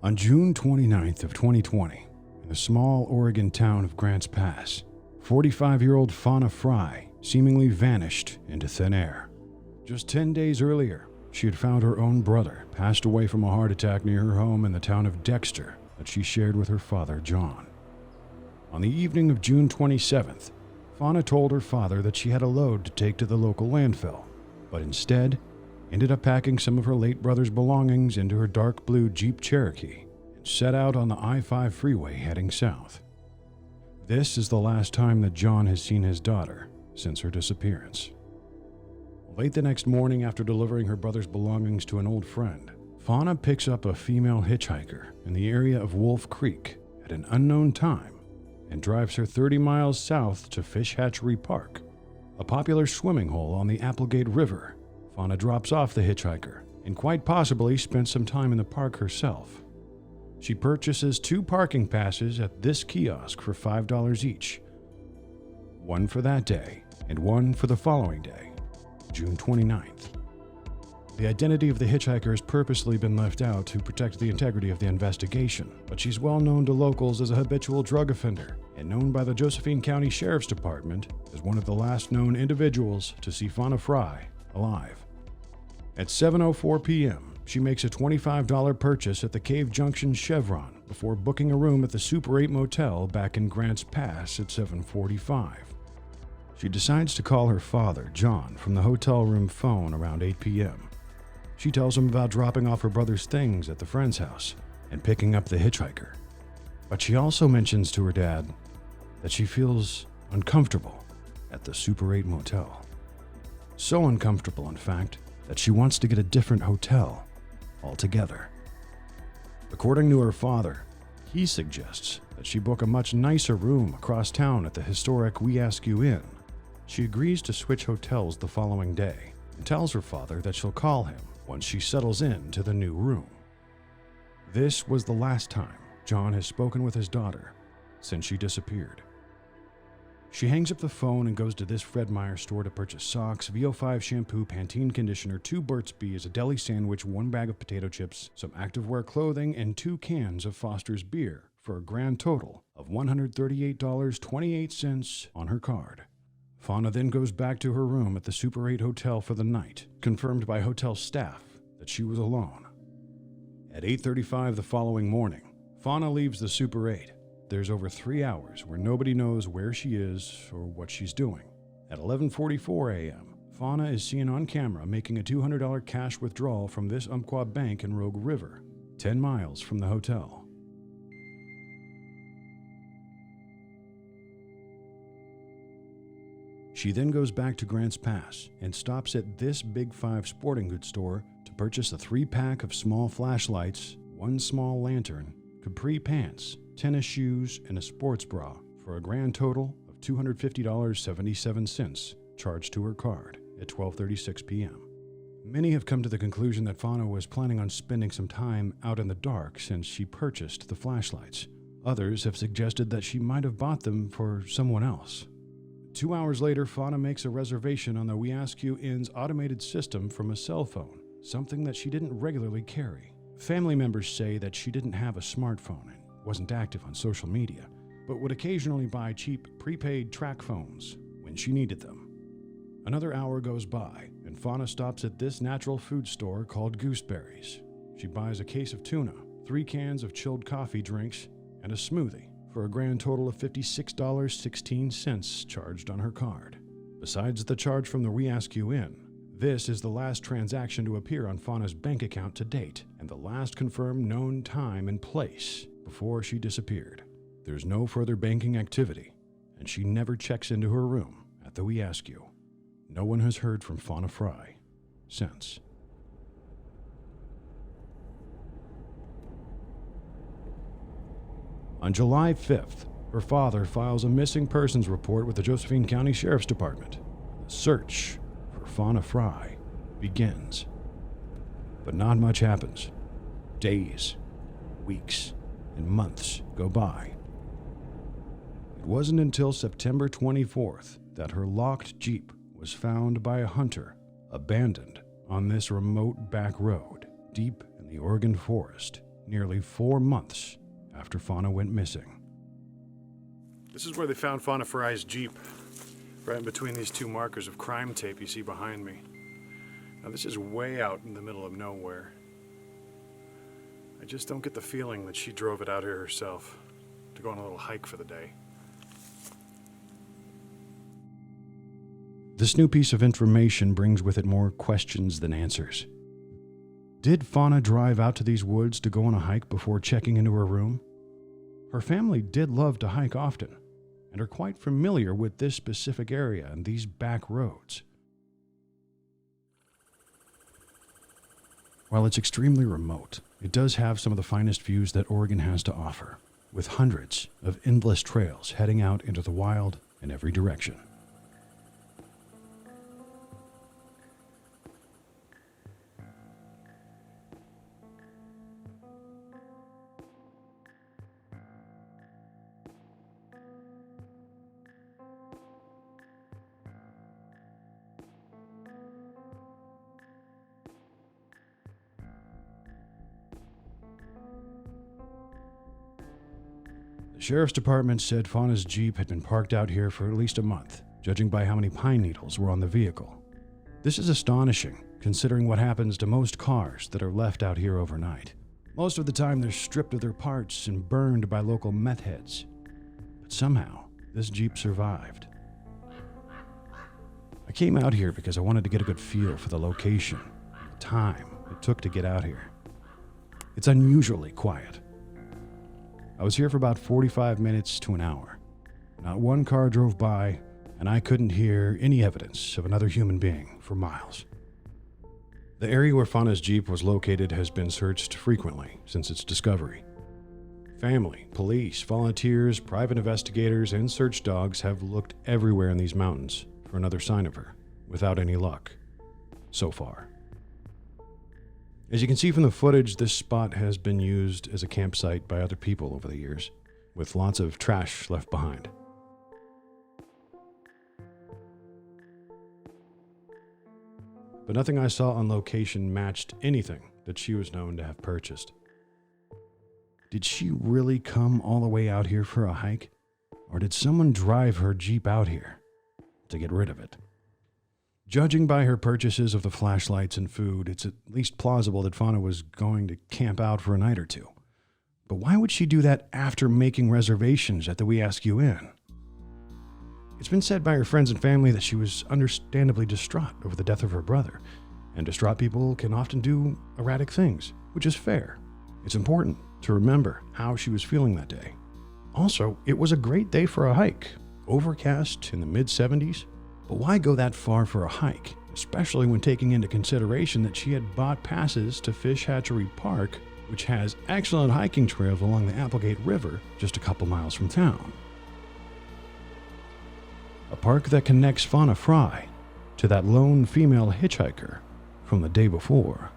On June 29th of 2020, in the small Oregon town of Grants Pass, 45-year-old Fauna Frey seemingly vanished into thin air. Just 10 days earlier, she had found her own brother passed away from a heart attack near her home in the town of Dexter that she shared with her father, John. On the evening of June 27th, Fauna told her father that she had a load to take to the local landfill, but instead ended up packing some of her late brother's belongings into her dark blue Jeep Cherokee and set out on the I-5 freeway heading south. This is the last time that John has seen his daughter since her disappearance. Late the next morning, after delivering her brother's belongings to an old friend, Fauna picks up a female hitchhiker in the area of Wolf Creek at an unknown time and drives her 30 miles south to Fish Hatchery Park, a popular swimming hole on the Applegate River. Fauna drops off the hitchhiker and quite possibly spent some time in the park herself. She purchases 2 parking passes at this kiosk for $5 each, one for that day and one for the following day, June 29th. The identity of the hitchhiker has purposely been left out to protect the integrity of the investigation, but she's well known to locals as a habitual drug offender and known by the Josephine County Sheriff's Department as one of the last known individuals to see Fauna Frey alive. At 7:04 p.m., she makes a $25 purchase at the Cave Junction Chevron before booking a room at the Super 8 Motel back in Grants Pass at 7:45. She decides to call her father, John, from the hotel room phone around 8 p.m. She tells him about dropping off her brother's things at the friend's house and picking up the hitchhiker. But she also mentions to her dad that she feels uncomfortable at the Super 8 Motel. So uncomfortable, in fact, that she wants to get a different hotel altogether. According to her father, he suggests that she book a much nicer room across town at the historic We Ask You Inn. She agrees to switch hotels the following day and tells her father that she'll call him once she settles in to the new room. This was the last time John has spoken with his daughter since she disappeared. She hangs up the phone and goes to this Fred Meyer store to purchase socks, VO5 shampoo, Pantene conditioner, 2 Burt's Bees, a deli sandwich, 1 bag of potato chips, some activewear clothing, and 2 cans of Foster's beer for a grand total of $138.28 on her card. Fauna then goes back to her room at the Super 8 Hotel for the night, confirmed by hotel staff that she was alone. At 8:35 the following morning, Fauna leaves the Super 8. There's over 3 hours where nobody knows where she is or what she's doing. At 11:44 a.m., Fauna is seen on camera making a $200 cash withdrawal from this Umpqua bank in Rogue River, 10 miles from the hotel. She then goes back to Grants Pass and stops at this Big 5 sporting goods store to purchase a 3-pack of small flashlights, 1 small lantern, capri pants, tennis shoes, and a sports bra for a grand total of $250.77 charged to her card at 12:36 p.m. Many have come to the conclusion that Fauna was planning on spending some time out in the dark since she purchased the flashlights. Others have suggested that she might have bought them for someone else. 2 hours later, Fauna makes a reservation on the We Ask You Inn's automated system from a cell phone, something that she didn't regularly carry. Family members say that she didn't have a smartphone and wasn't active on social media, but would occasionally buy cheap prepaid track phones when she needed them. Another hour goes by, and Fauna stops at this natural food store called Gooseberries. She buys a case of tuna, 3 cans of chilled coffee drinks, and a smoothie for a grand total of $56.16 charged on her card. Besides the charge from the We Ask You Inn, this is the last transaction to appear on Fauna's bank account to date, and the last confirmed known time and place before she disappeared. There's no further banking activity, and she never checks into her room at the We Ask You. No one has heard from Fauna Frey since. On July 5th, her father files a missing persons report with the Josephine County Sheriff's Department. The search for Fauna Frey begins. But not much happens. Days, weeks, and months go by. It wasn't until September 24th that her locked Jeep was found by a hunter, abandoned on this remote back road, deep in the Oregon forest, nearly 4 months after Fauna went missing. This is where they found Fauna Frey's Jeep, right in between these two markers of crime tape you see behind me. Now this is way out in the middle of nowhere. I just don't get the feeling that she drove it out here herself to go on a little hike for the day. This new piece of information brings with it more questions than answers. Did Fauna drive out to these woods to go on a hike before checking into her room? Her family did love to hike often, and are quite familiar with this specific area and these back roads. While it's extremely remote, it does have some of the finest views that Oregon has to offer, with hundreds of endless trails heading out into the wild in every direction. The sheriff's department said Fauna's Jeep had been parked out here for at least a month, judging by how many pine needles were on the vehicle. This is astonishing, considering what happens to most cars that are left out here overnight. Most of the time they're stripped of their parts and burned by local meth heads. But somehow, this Jeep survived. I came out here because I wanted to get a good feel for the location, and the time it took to get out here. It's unusually quiet. I was here for about 45 minutes to an hour. Not one car drove by, and I couldn't hear any evidence of another human being for miles. The area where Fauna's Jeep was located has been searched frequently since its discovery. Family, police, volunteers, private investigators, and search dogs have looked everywhere in these mountains for another sign of her, without any luck, so far. As you can see from the footage, this spot has been used as a campsite by other people over the years, with lots of trash left behind. But nothing I saw on location matched anything that she was known to have purchased. Did she really come all the way out here for a hike? Or did someone drive her Jeep out here to get rid of it? Judging by her purchases of the flashlights and food, it's at least plausible that Fauna was going to camp out for a night or two. But why would she do that after making reservations at the We Ask You Inn? It's been said by her friends and family that she was understandably distraught over the death of her brother, and distraught people can often do erratic things, which is fair. It's important to remember how she was feeling that day. Also, it was a great day for a hike. Overcast in the mid-70s. But why go that far for a hike, especially when taking into consideration that she had bought passes to Fish Hatchery Park, which has excellent hiking trails along the Applegate River just a couple miles from town. A park that connects Fauna Frey to that lone female hitchhiker from the day before.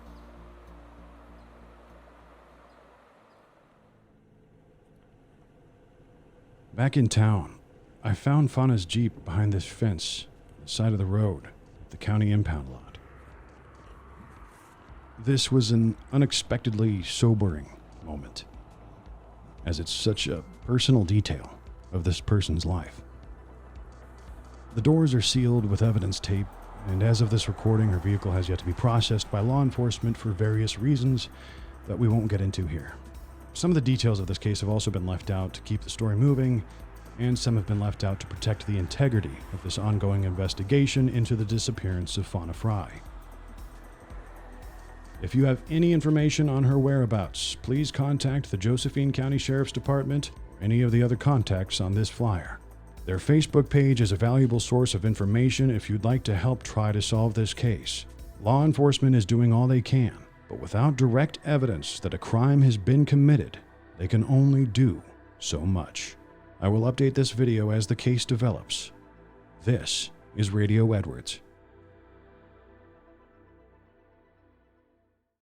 Back in town, I found Fauna's Jeep behind this fence on the side of the road at the county impound lot. This was an unexpectedly sobering moment, as it's such a personal detail of this person's life. The doors are sealed with evidence tape, and as of this recording, her vehicle has yet to be processed by law enforcement for various reasons that we won't get into here. Some of the details of this case have also been left out to keep the story moving, and some have been left out to protect the integrity of this ongoing investigation into the disappearance of Fauna Frey. If you have any information on her whereabouts, please contact the Josephine County Sheriff's Department or any of the other contacts on this flyer. Their Facebook page is a valuable source of information if you'd like to help try to solve this case. Law enforcement is doing all they can, but without direct evidence that a crime has been committed, they can only do so much. I will update this video as the case develops. This is Radio Edwards.